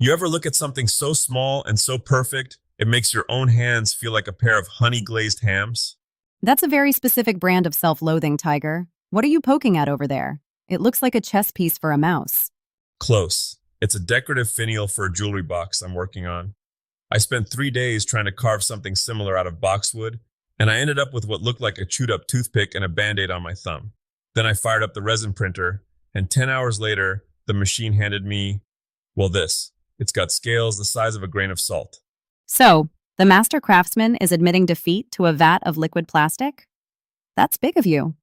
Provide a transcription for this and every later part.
You ever look at something so small and so perfect, it makes your own hands feel like a pair of honey glazed hams? That's a very specific brand of self-loathing, Tiger. What are you poking at over there? It looks like a chess piece for a mouse. Close. It's a decorative finial for a jewelry box I'm working on. I spent 3 days trying to carve something similar out of boxwood, and I ended up with what looked like a chewed up toothpick and a band aid on my thumb. Then I fired up the resin printer, and 10 hours later, the machine handed me, well, this. It's got scales the size of a grain of salt. So, the master craftsman is admitting defeat to a vat of liquid plastic? That's big of you.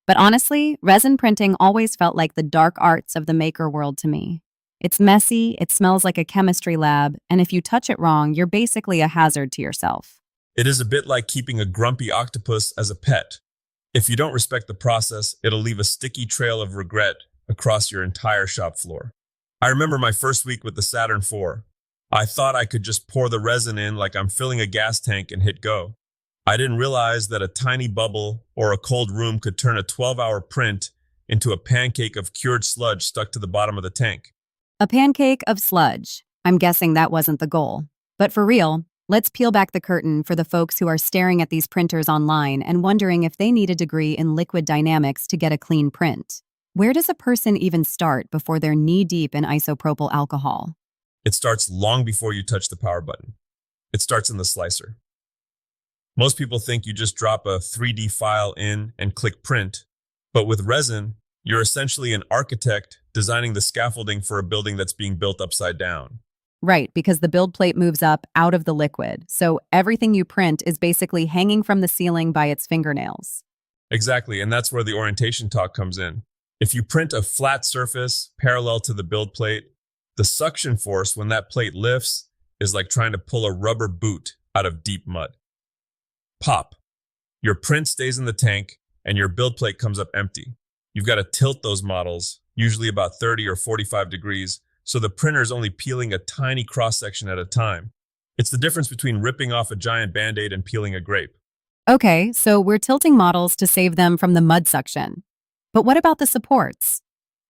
But honestly, resin printing always felt like the dark arts of the maker world to me. It's messy, it smells like a chemistry lab, and if you touch it wrong, you're basically a hazard to yourself. It is a bit like keeping a grumpy octopus as a pet. If you don't respect the process, it'll leave a sticky trail of regret across your entire shop floor. I remember my first week with the Saturn IV. I thought I could just pour the resin in like I'm filling a gas tank and hit go. I didn't realize that a tiny bubble or a cold room could turn a 12-hour print into a pancake of cured sludge stuck to the bottom of the tank. A pancake of sludge. I'm guessing that wasn't the goal. But for real, let's peel back the curtain for the folks who are staring at these printers online and wondering if they need a degree in liquid dynamics to get a clean print. Where does a person even start before they're knee-deep in isopropyl alcohol? It starts long before you touch the power button. It starts in the slicer. Most people think you just drop a 3D file in and click print, but with resin, you're essentially an architect designing the scaffolding for a building that's being built upside down. Right, because the build plate moves up out of the liquid, so everything you print is basically hanging from the ceiling by its fingernails. Exactly, and that's where the orientation talk comes in. If you print a flat surface parallel to the build plate, the suction force when that plate lifts is like trying to pull a rubber boot out of deep mud. Pop. Your print stays in the tank and your build plate comes up empty. You've got to tilt those models, usually about 30 or 45 degrees, so the printer is only peeling a tiny cross-section at a time. It's the difference between ripping off a giant Band-Aid and peeling a grape. Okay, so we're tilting models to save them from the mud suction. But what about the supports?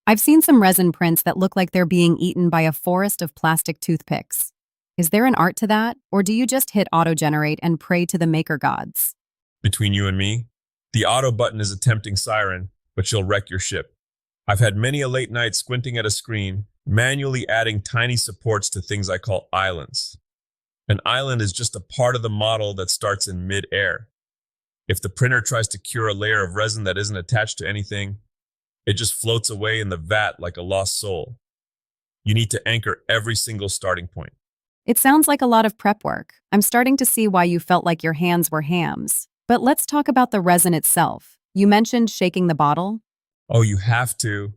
I've seen some resin prints that look like they're being eaten by a forest of plastic toothpicks. Is there an art to that, or do you just hit auto-generate and pray to the maker gods? Between you and me, the auto button is a tempting siren, but she'll wreck your ship. I've had many a late night squinting at a screen, manually adding tiny supports to things I call islands. An island is just a part of the model that starts in mid-air. If the printer tries to cure a layer of resin that isn't attached to anything, it just floats away in the vat like a lost soul. You need to anchor every single starting point. It sounds like a lot of prep work. I'm starting to see why you felt like your hands were hams. But let's talk about the resin itself. You mentioned shaking the bottle. Oh, you have to.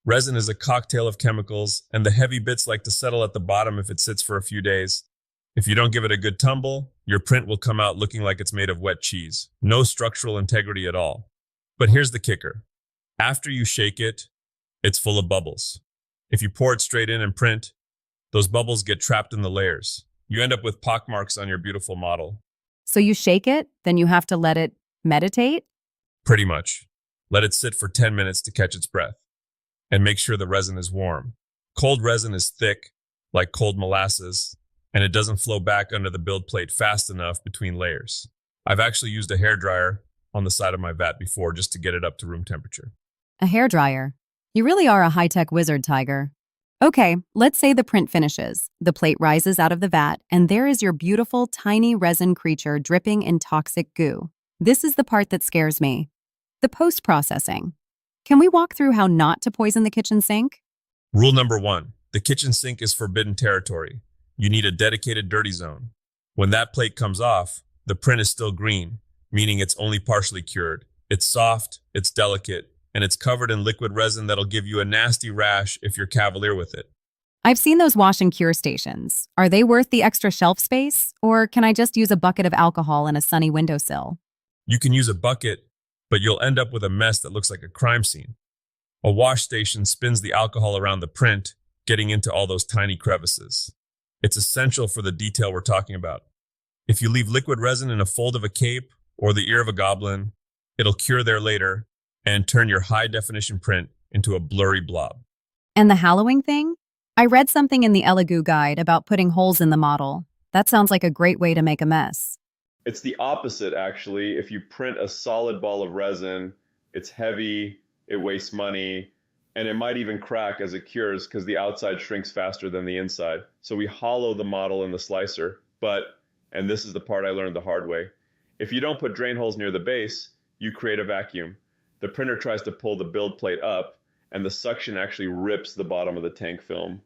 Resin is a cocktail of chemicals, and the heavy bits like to settle at the bottom if it sits for a few days. If you don't give it a good tumble, your print will come out looking like it's made of wet cheese. No structural integrity at all. But here's the kicker. After you shake it, it's full of bubbles. If you pour it straight in and print, those bubbles get trapped in the layers. You end up with pockmarks on your beautiful model. So you shake it, then you have to let it meditate? Pretty much. Let it sit for 10 minutes to catch its breath. And make sure the resin is warm. Cold resin is thick, like cold molasses, and it doesn't flow back under the build plate fast enough between layers. I've actually used a hairdryer on the side of my vat before just to get it up to room temperature. A hairdryer. You really are a high-tech wizard, Tiger. Okay, let's say the print finishes. The plate rises out of the vat, and there is your beautiful, tiny resin creature dripping in toxic goo. This is the part that scares me. The post-processing. Can we walk through how not to poison the kitchen sink? Rule number 1, the kitchen sink is forbidden territory. You need a dedicated dirty zone. When that plate comes off, the print is still green, meaning it's only partially cured. It's soft, it's delicate, and it's covered in liquid resin that'll give you a nasty rash if you're cavalier with it. I've seen those wash and cure stations. Are they worth the extra shelf space? Or can I just use a bucket of alcohol and a sunny windowsill? You can use a bucket, but you'll end up with a mess that looks like a crime scene. A wash station spins the alcohol around the print, getting into all those tiny crevices. It's essential for the detail we're talking about. If you leave liquid resin in a fold of a cape or the ear of a goblin, it'll cure there later and turn your high-definition print into a blurry blob. And the hallowing thing? I read something in the Elegoo guide about putting holes in the model. That sounds like a great way to make a mess. It's the opposite, actually. If you print a solid ball of resin, it's heavy, it wastes money, and it might even crack as it cures because the outside shrinks faster than the inside. So we hollow the model in the slicer, but, and this is the part I learned the hard way, if you don't put drain holes near the base, you create a vacuum. The printer tries to pull the build plate up, and the suction actually rips the bottom of the tank film.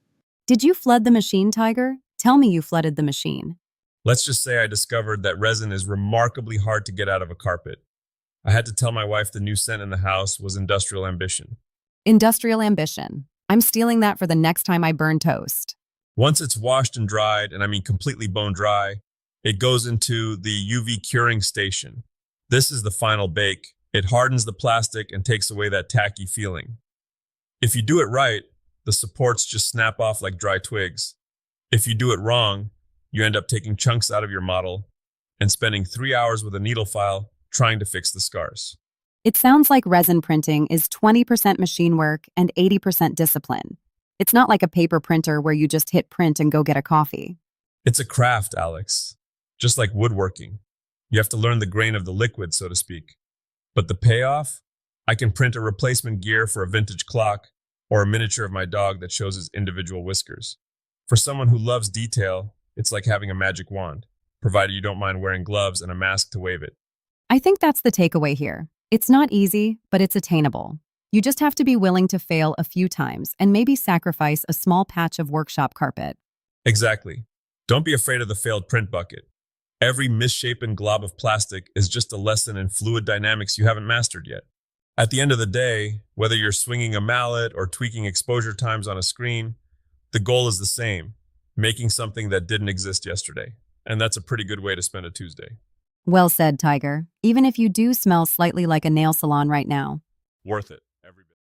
Did you flood the machine, Tiger? Tell me you flooded the machine. Let's just say I discovered that resin is remarkably hard to get out of a carpet. I had to tell my wife the new scent in the house was industrial ambition. Industrial ambition. I'm stealing that for the next time I burn toast. Once it's washed and dried, and I mean completely bone dry, it goes into the UV curing station. This is the final bake. It hardens the plastic and takes away that tacky feeling. If you do it right, the supports just snap off like dry twigs. If you do it wrong, you end up taking chunks out of your model and spending 3 hours with a needle file trying to fix the scars. It sounds like resin printing is 20% machine work and 80% discipline. It's not like a paper printer where you just hit print and go get a coffee. It's a craft, Alex. Just like woodworking. You have to learn the grain of the liquid, so to speak. But the payoff? I can print a replacement gear for a vintage clock or a miniature of my dog that shows his individual whiskers. For someone who loves detail, it's like having a magic wand, provided you don't mind wearing gloves and a mask to wave it. I think that's the takeaway here. It's not easy, but it's attainable. You just have to be willing to fail a few times and maybe sacrifice a small patch of workshop carpet. Exactly. Don't be afraid of the failed print bucket. Every misshapen glob of plastic is just a lesson in fluid dynamics you haven't mastered yet. At the end of the day, whether you're swinging a mallet or tweaking exposure times on a screen, the goal is the same, making something that didn't exist yesterday. And that's a pretty good way to spend a Tuesday. Well said, Tiger. Even if you do smell slightly like a nail salon right now. Worth it.